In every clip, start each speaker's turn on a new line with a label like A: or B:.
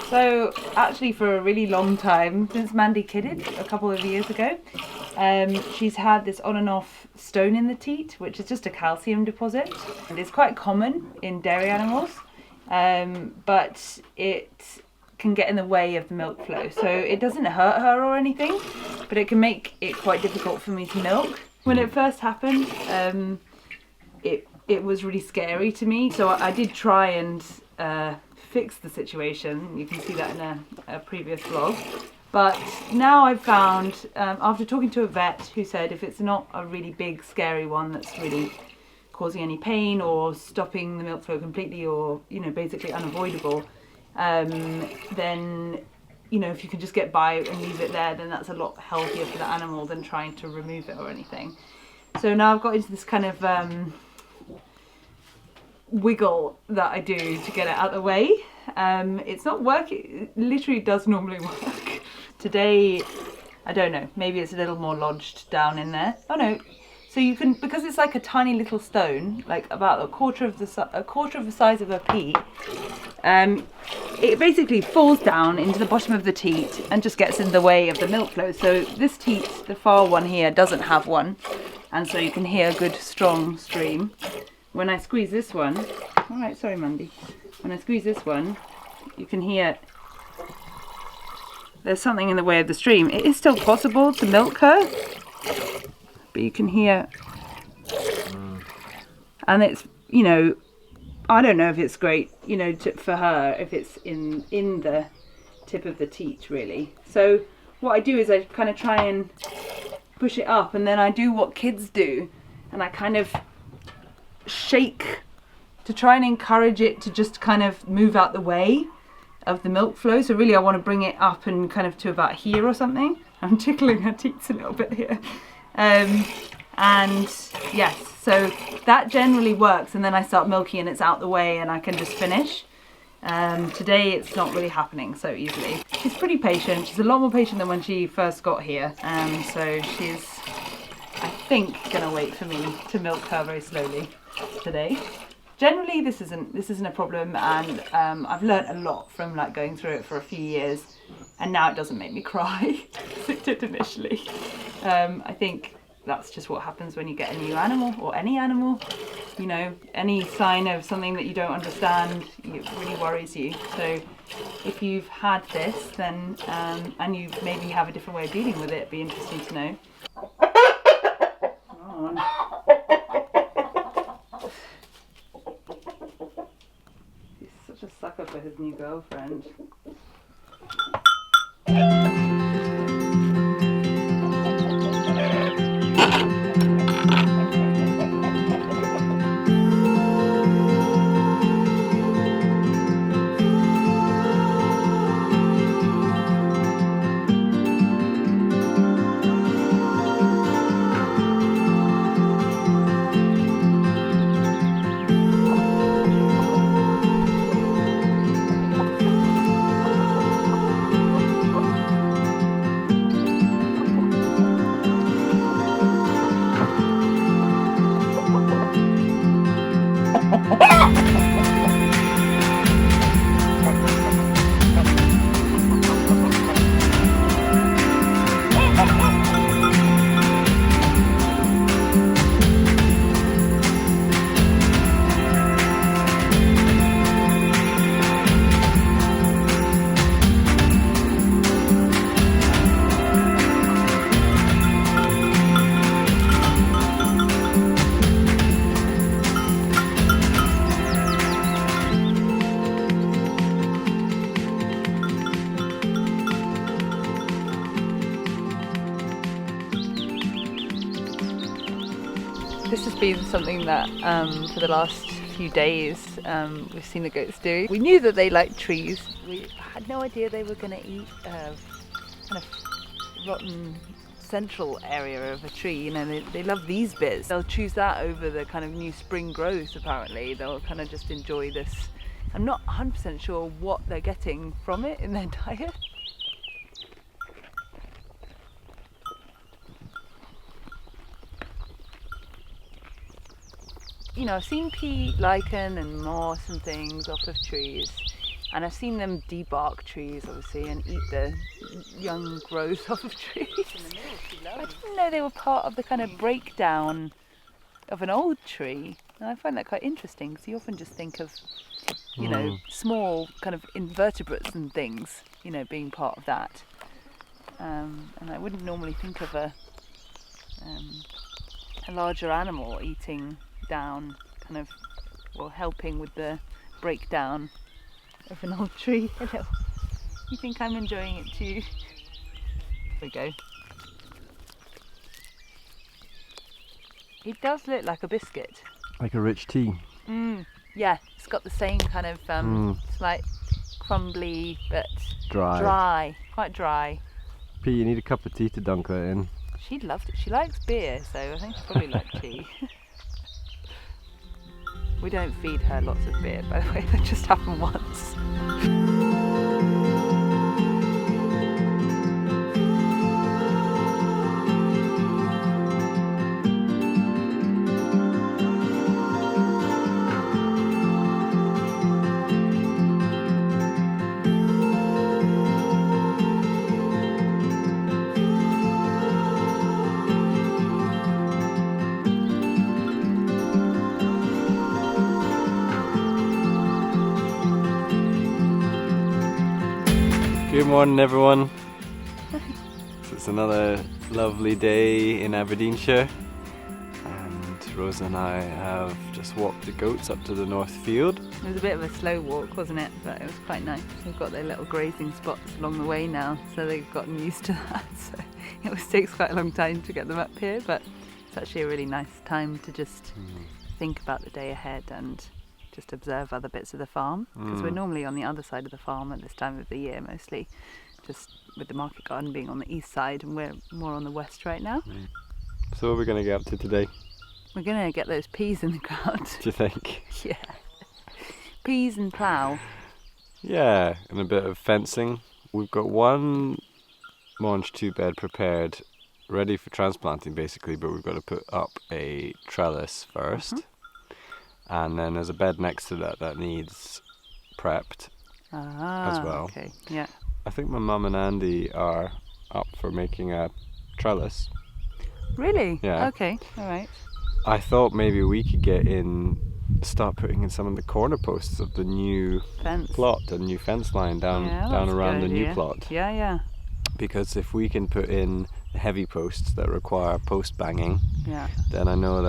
A: So actually for a really long time, since Mandy kidded a couple of years ago, she's had this on and off stone in the teat, which is just a calcium deposit. And it's quite common in dairy animals, but it can get in the way of the milk flow. So it doesn't hurt her or anything, but it can make it quite difficult for me to milk. When it first happened, it was really scary to me. So I did try and fix the situation. You can see that in a previous vlog. But now I've found, after talking to a vet who said if it's not a really big scary one that's really causing any pain or stopping the milk flow completely, or basically unavoidable, then if you can just get by and leave it there, then that's a lot healthier for the animal than trying to remove it or anything. So now I've got into this kind of wiggle that I do to get it out of the way. It's not working. It literally does normally work. Today, I don't know, maybe it's a little more lodged down in there. Oh no, so you can, because it's like a tiny little stone, like about a quarter of the size of a pea, it basically falls down into the bottom of the teat and just gets in the way of the milk flow. So this teat, the far one here, doesn't have one, and so you can hear a good strong stream. When I squeeze this one, all right, sorry Mandy, when I squeeze this one, you can hear there's something in the way of the stream. It is still possible to milk her, but you can hear, and it's, I don't know if it's great, for her, if it's in the tip of the teat really. So what I do is I kind of try and push it up, and then I do what kids do, and I kind of shake to try and encourage it to just kind of move out the way of the milk flow. So really I want to bring it up and kind of to about here or something. I'm tickling her teats a little bit here. And yes, so that generally works, and then I start milking and it's out the way and I can just finish. Today it's not really happening so easily. She's pretty patient. She's a lot more patient than when she first got here. So she's, I think, gonna wait for me to milk her very slowly today. Generally this isn't a problem, and I've learnt a lot from going through it for a few years, and now it doesn't make me cry as it did initially. I think that's just what happens when you get a new animal, or any animal. Any sign of something that you don't understand, it really worries you. So if you've had this, then and you maybe have a different way of dealing with it, it'd be interesting to know. Come on. He's such a sucker for his new girlfriend. been something that for the last few days we've seen the goats do. We knew that they liked trees. We had no idea they were going to eat kind of rotten central area of a tree. You know, they love these bits. They'll choose that over the kind of new spring growth. Apparently they'll kind of just enjoy this. I'm not 100% sure what they're getting from it in their diet. You know, I've seen peat, lichen and moss and things off of trees, and I've seen them debark trees obviously and eat the young growth off of trees. I didn't know they were part of the kind of breakdown of an old tree, and I find that quite interesting because you often just think of, you know, small kind of invertebrates and things, you know, being part of that, and I wouldn't normally think of a larger animal eating down, kind of, well, helping with the breakdown of an old tree. Hello. You think I'm enjoying it too? There we go. It does look like a biscuit.
B: Like a rich tea.
A: Yeah, it's got the same kind of slight crumbly but
B: Dry.
A: Quite dry.
B: P, you need a cup of tea to dunk that in.
A: She loved it. She likes beer, so I think she probably liked tea. We don't feed her lots of beer, by the way, that just happened once.
B: Good morning, everyone. So it's another lovely day in Aberdeenshire, and Rosa and I have just walked the goats up to the north field.
A: It was a bit of a slow walk, wasn't it? But it was quite nice. They've got their little grazing spots along the way now, so they've gotten used to that. So it always takes quite a long time to get them up here, but it's actually a really nice time to just think about the day ahead and just observe other bits of the farm, because we're normally on the other side of the farm at this time of the year, mostly just with the market garden being on the east side, and we're more on the west right now.
B: So what are we going to get up to today?
A: We're going to get those peas in the ground.
B: Do you think?
A: Yeah. Peas and plough.
B: Yeah, and a bit of fencing. We've got one Monge 2 bed prepared, ready for transplanting basically, but we've got to put up a trellis first. And then there's a bed next to that needs prepped as well.
A: Okay, yeah.
B: I think my mum and Andy are up for making a trellis.
A: Really?
B: Yeah.
A: Okay, all right.
B: I thought maybe we could start putting in some of the corner posts of the new plot, the new fence line down around the new plot.
A: Yeah, yeah.
B: Because if we can put in the heavy posts that require post banging, then I know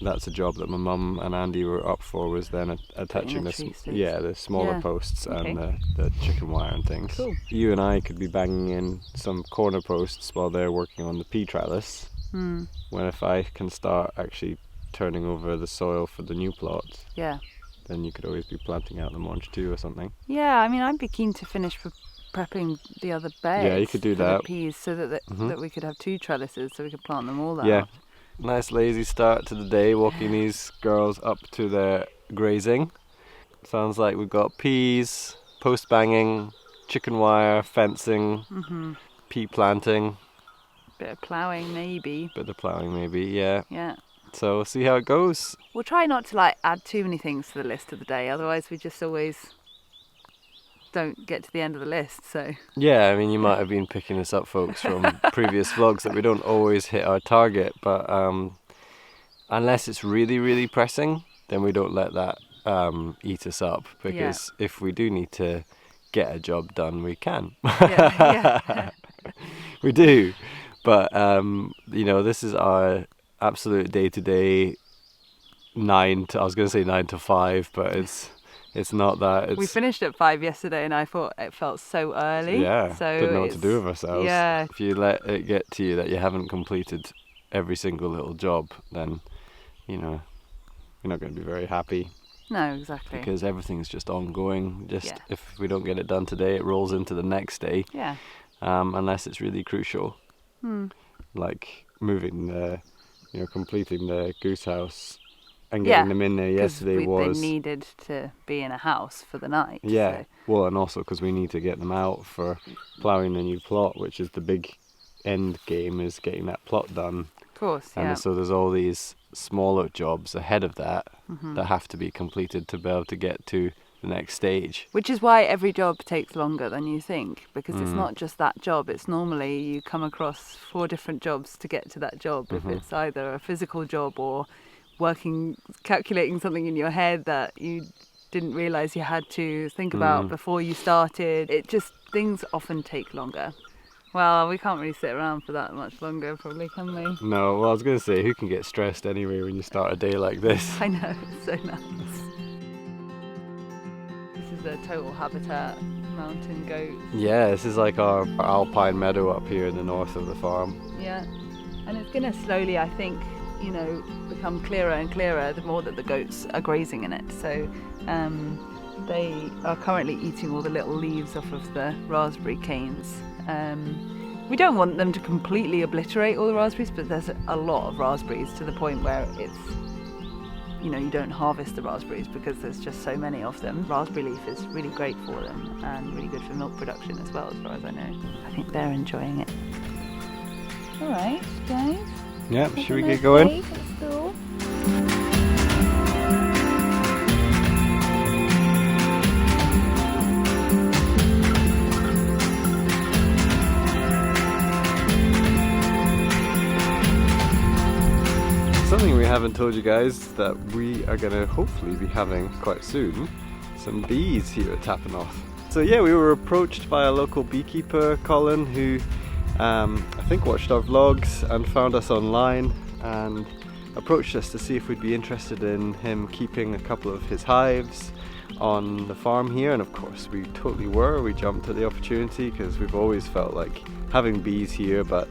B: that's a job that my mum and Andy were up for, was then attaching the smaller posts and the chicken wire and things.
A: Cool.
B: You and I could be banging in some corner posts while they're working on the pea trellis. When if I can start actually turning over the soil for the new plot, then you could always be planting out the Monge 2 or something.
A: Yeah, I mean, I'd be keen to finish prepping the other beds.
B: Yeah, you could do that.
A: The peas, so that we could have 2 trellises, so we could plant them all out.
B: Yeah. Nice lazy start to the day, walking these girls up to their grazing. Sounds like we've got peas, post banging, chicken wire, fencing, pea planting.
A: Bit of ploughing maybe.
B: Yeah.
A: Yeah.
B: So we'll see how it goes.
A: We'll try not to add too many things to the list of the day, otherwise we just always don't get to the end of the list. So
B: yeah, I mean, you might have been picking this up, folks, from previous vlogs, that we don't always hit our target, but unless it's really, really pressing, then we don't let that eat us up, because if we do need to get a job done, we can. We do, but you know, this is our absolute day-to-day 9 to 5, but it's not that. We
A: finished at 5 yesterday, and I thought it felt so early.
B: Yeah,
A: so
B: didn't know what to do with ourselves.
A: Yeah.
B: If you let it get to you that you haven't completed every single little job, then you know, you're not going to be very happy.
A: No, exactly.
B: Because everything's just ongoing. Just
A: Yeah.
B: if we don't get it done today, it rolls into the next day.
A: Yeah.
B: Unless it's really crucial, like moving completing the goose house and getting them in there yesterday was.
A: They needed to be in a house for the night.
B: Yeah.
A: So.
B: Well, and also because we need to get them out for ploughing the new plot, which is the big end game, is getting that plot done.
A: Of course. Yeah.
B: And so there's all these smaller jobs ahead of that that have to be completed to be able to get to the next stage.
A: Which is why every job takes longer than you think, because it's not just that job. It's normally you come across 4 different jobs to get to that job. If it's either a physical job or calculating something in your head that you didn't realise you had to think about before you started. Things often take longer. Well, we can't really sit around for that much longer, probably, can we?
B: No, well, I was going to say, who can get stressed anyway when you start a day like this?
A: I know, it's so nice. This is a total habitat mountain goat.
B: Yeah, this is like our alpine meadow up here in the north of the farm.
A: Yeah, and it's going to slowly, I think, become clearer and clearer the more that the goats are grazing in it. So they are currently eating all the little leaves off of the raspberry canes. We don't want them to completely obliterate all the raspberries, but there's a lot of raspberries to the point where it's, you don't harvest the raspberries because there's just so many of them. Raspberry leaf is really great for them and really good for milk production as well, as far as I know. I think they're enjoying it. All right, guys.
B: Yeah, should we get going?
A: Let's go.
B: Something we haven't told you guys that we are going to hopefully be having quite soon, some bees here at Tappanoth. So yeah, we were approached by a local beekeeper, Colin, who I think watched our vlogs and found us online and approached us to see if we'd be interested in him keeping a couple of his hives on the farm here, and of course we totally were. We jumped at the opportunity because we've always felt like having bees here, but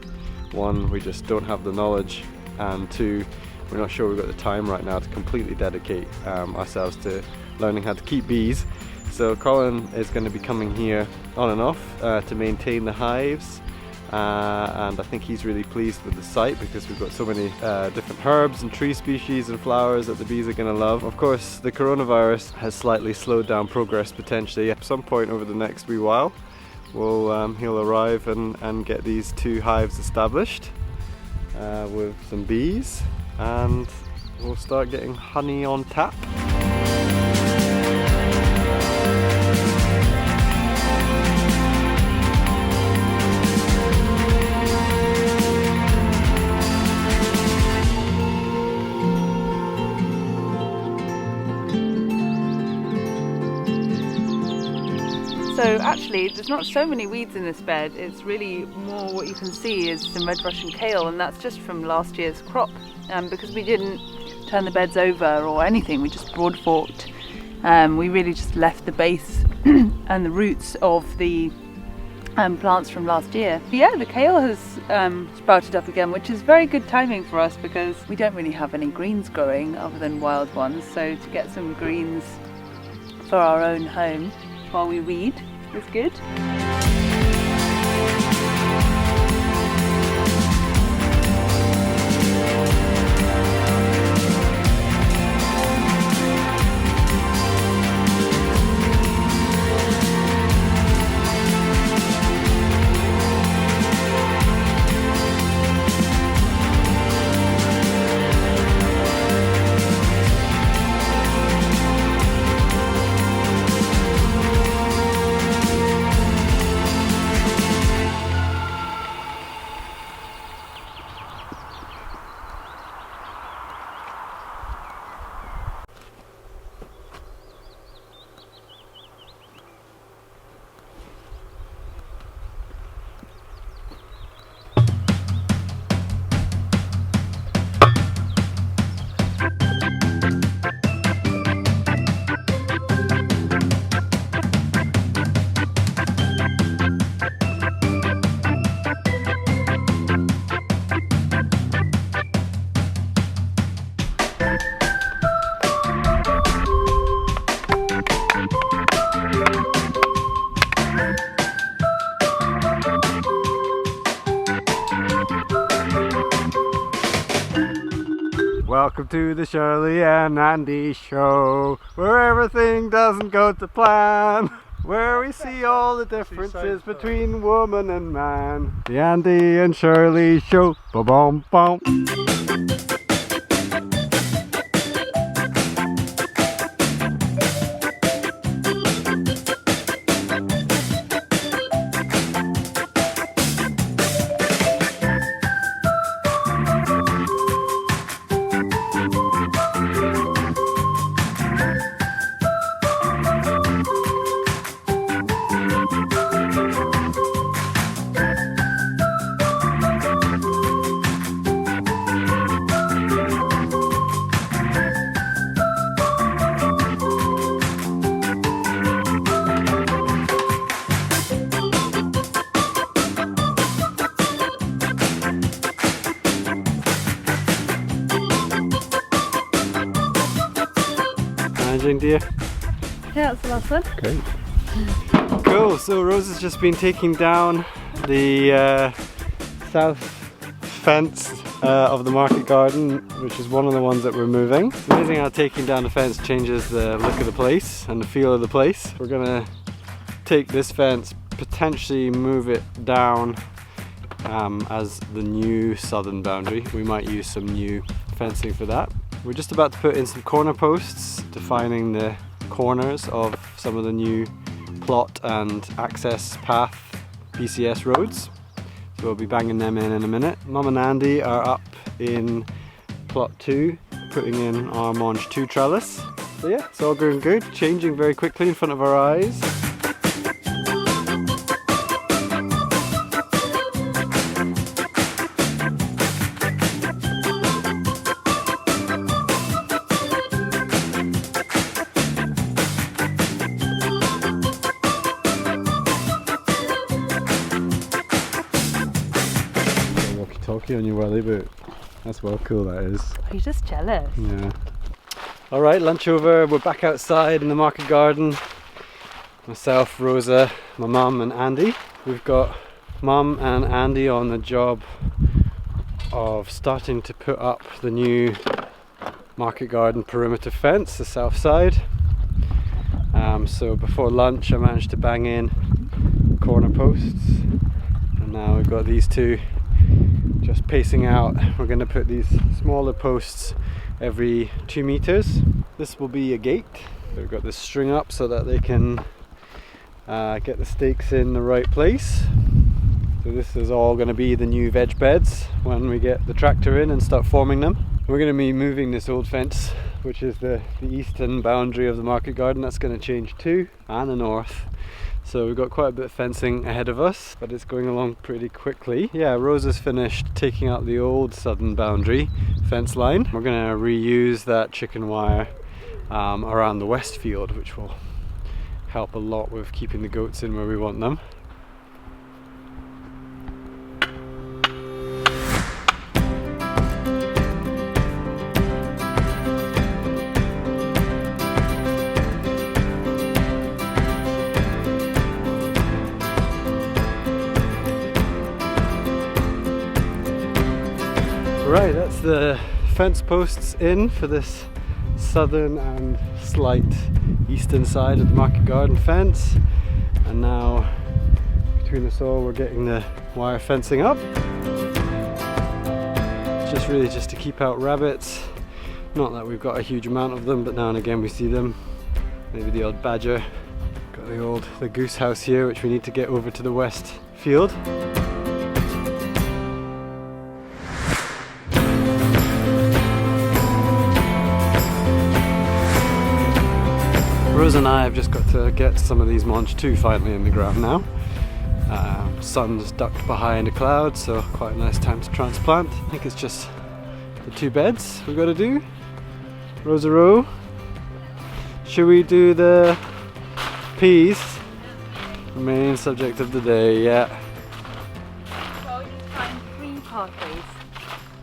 B: 1, we just don't have the knowledge, and 2, we're not sure we've got the time right now to completely dedicate ourselves to learning how to keep bees. So Colin is going to be coming here on and off to maintain the hives, and I think he's really pleased with the site because we've got so many different herbs and tree species and flowers that the bees are going to love. Of course, the coronavirus has slightly slowed down progress potentially. At some point over the next wee while, he'll arrive and get these 2 hives established with some bees, and we'll start getting honey on tap.
A: So actually, there's not so many weeds in this bed. It's really more what you can see is some red Russian kale, and that's just from last year's crop. Because we didn't turn the beds over or anything, we just broad forked. We really just left the base and the roots of the plants from last year. But yeah, the kale has sprouted up again, which is very good timing for us because we don't really have any greens growing other than wild ones. So to get some greens for our own home while we weed is good.
B: Welcome to the Shirley and Andy show, where everything doesn't go to plan, where we see all the differences between woman and man. The Andy and Shirley show. Ba-bum-bum. Managing, dear?
A: Yeah, that's the last one.
B: Great. Cool, so Rose has just been taking down the south fence of the market garden, which is one of the ones that we're moving. It's amazing how taking down the fence changes the look of the place and the feel of the place. We're gonna take this fence, potentially move it down as the new southern boundary. We might use some new fencing for that. We're just about to put in some corner posts, defining the corners of some of the new plot and access path BCS roads. So we'll be banging them in a minute. Mum and Andy are up in plot 2, putting in our Monge 2 trellis. So yeah, it's all going good, changing very quickly in front of our eyes. Walkie-talkie on your welly boot. That's well cool, that is.
A: You're just jealous.
B: Yeah. Alright, lunch over. We're back outside in the market garden. Myself, Rosa, my mum and Andy. We've got Mum and Andy on the job of starting to put up the new market garden perimeter fence, the south side. So before lunch I managed to bang in corner posts, and now we've got these two just pacing out. We're going to put these smaller posts every 2 meters. This will be a gate. We've got this string up so that they can get the stakes in the right place. So this is all going to be the new veg beds when we get the tractor in and start forming them. We're going to be moving this old fence, which is the eastern boundary of the market garden. That's going to change too, and the north. So we've got quite a bit of fencing ahead of us, but it's going along pretty quickly. Yeah, Rose has finished taking out the old southern boundary fence line. We're going to reuse that chicken wire around the west field, which will help a lot with keeping the goats in where we want them. Right, that's the fence posts in for this southern and slight eastern side of the market garden fence, and now between us all we're getting the wire fencing up. It's just really just to keep out rabbits. Not that we've got a huge amount of them, but now and again we see them. Maybe the odd badger. Got the goose house here, which we need to get over to the west field. Rose and I have just got to get some of these Monge 2 finally in the ground now. Sun's ducked behind a cloud, so quite a nice time to transplant. I think it's just the 2 beds we've got to do. Rosa row. Should we do the peas? The main subject of the day, yeah.
A: Well, we need to find 3 pathways.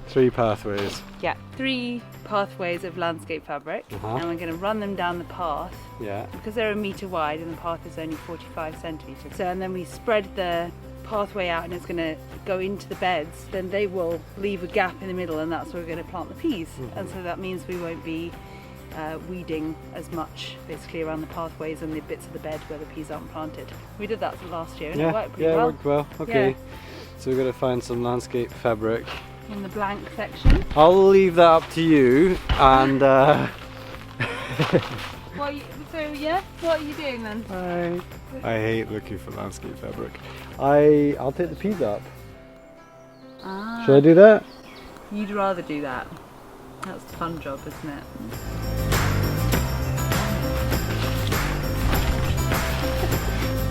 B: 3 pathways.
A: Yeah, 3 pathways of landscape fabric, and we're going to run them down the path.
B: Yeah.
A: Because they're 1 metre wide and the path is only 45 centimetres. So, and then we spread the pathway out and it's going to go into the beds, then they will leave a gap in the middle, and that's where we're going to plant the peas. And so that means we won't be weeding as much basically around the pathways and the bits of the bed where the peas aren't planted. We did that last year and it worked pretty well.
B: Yeah, it worked well. Okay,
A: Yeah.
B: so we're going to find some landscape fabric.
A: In the blank section.
B: I'll leave that up to you, and
A: What are you doing then?
B: I hate looking for landscape fabric. I'll take the peas up. Should I do that?
A: You'd rather do that. That's the fun job, isn't it?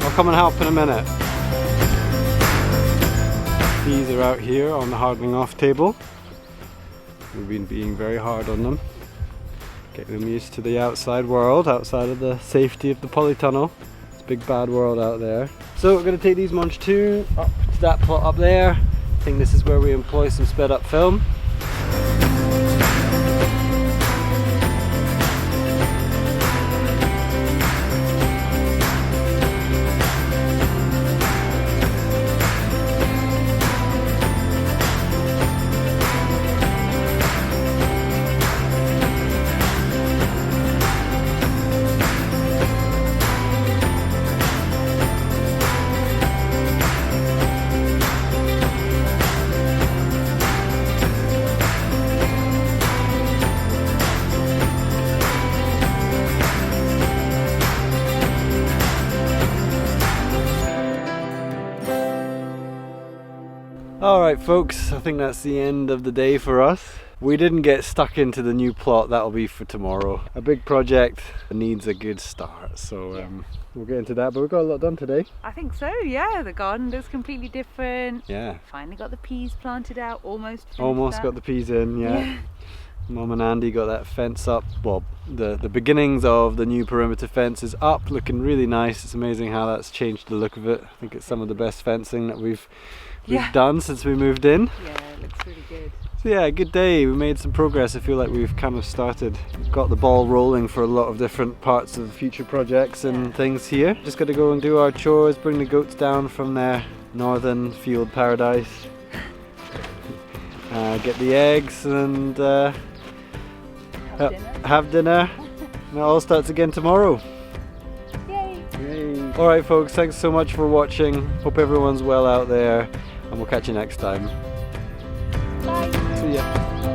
B: I'll come and help in a minute. Peas are out here on the hardening off table. We've been being very hard on them, getting them used to the outside world, outside of the safety of the polytunnel. It's a big bad world out there. So we're going to take these Munch 2 up to that plot up there. I think this is where we employ some sped up film. Alright folks, I think that's the end of the day for us. We didn't get stuck into the new plot, that'll be for tomorrow. A big project needs a good start, so we'll get into that, but we've got a lot done today.
A: I think so, yeah. The garden looks completely different.
B: Yeah.
A: Finally got the peas planted out, almost
B: got the peas in, yeah. Mum and Andy got that fence up. Well, the beginnings of the new perimeter fence is up, looking really nice. It's amazing how that's changed the look of it. I think it's some of the best fencing that we've done since we moved in.
A: Yeah, it looks really good.
B: So yeah, good day. We made some progress. I feel like we've kind of got the ball rolling for a lot of different parts of future projects and things here. Just got to go and do our chores, bring the goats down from their northern field paradise, get the eggs and have dinner. And it all starts again tomorrow. Yay! Alright folks, thanks so much for watching. Hope everyone's well out there, and we'll catch you next time.
A: Bye!
B: See ya!